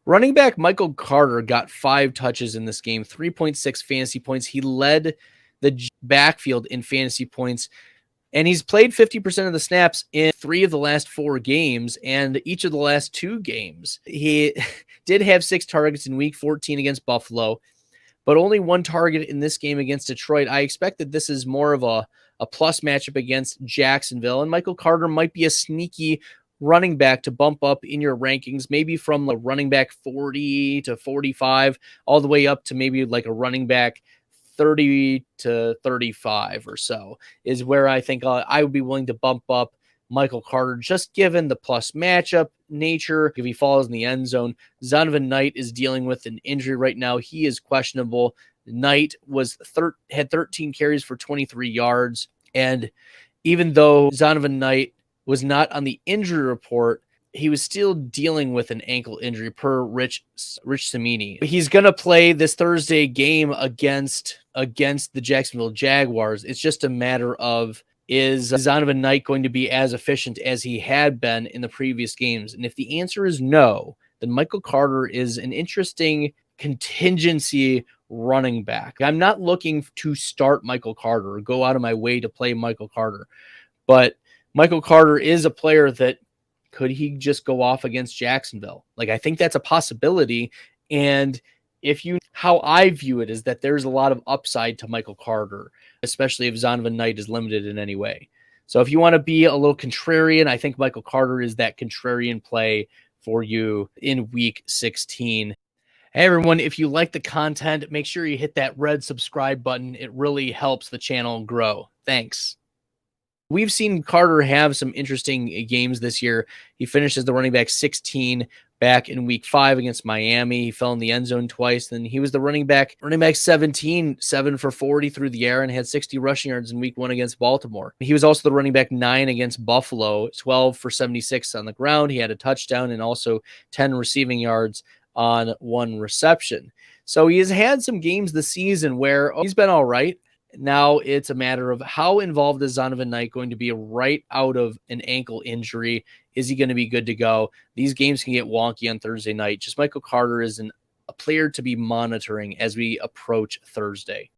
Running back Michael Carter got 5 touches in this game, 3.6 fantasy points. He led the backfield in fantasy points, and he's played 50% of the snaps in 3 of the last 4 games and each of the last 2 games. He did have 6 targets in week 14 against Buffalo, but only 1 target in this game against Detroit. I expect that this is more of a plus matchup against Jacksonville, and Michael Carter might be a sneaky running back to bump up in your rankings, maybe from a running back 40 to 45, all the way up to maybe like a running back 30 to 35 or so is where I think I would be willing to bump up Michael Carter, just given the plus matchup nature. If he falls in the end zone, Zonovan Knight is dealing with an injury right now. He is questionable. Knight had 13 carries for 23 yards. And even though Zonovan Knight was not on the injury report, he was still dealing with an ankle injury per Rich Cimini. He's going to play this Thursday game against the Jacksonville Jaguars. It's just a matter of, is Zonovan Knight going to be as efficient as he had been in the previous games? And if the answer is no, then Michael Carter is an interesting contingency running back. I'm not looking to start Michael Carter or go out of my way to play Michael Carter, but Michael Carter is a player that could he just go off against Jacksonville? Like, I think that's a possibility. And how I view it is that there's a lot of upside to Michael Carter, especially if Zonovan Knight is limited in any way. So if you want to be a little contrarian, I think Michael Carter is that contrarian play for you in week 16. Hey everyone, if you like the content, make sure you hit that red subscribe button. It really helps the channel grow. Thanks. We've seen Carter have some interesting games this year. He finished as the running back 16 back in week 5 against Miami. He fell in the end zone twice. Then he was the running back 17, 7 for 40 through the air, and had 60 rushing yards in week 1 against Baltimore. He was also the running back 9 against Buffalo, 12 for 76 on the ground. He had a touchdown and also 10 receiving yards on 1 reception. So he has had some games this season where he's been all right. Now it's a matter of how involved is Zonovan Knight going to be right out of an ankle injury? Is he going to be good to go? These games can get wonky on Thursday night. Just Michael Carter is a player to be monitoring as we approach Thursday.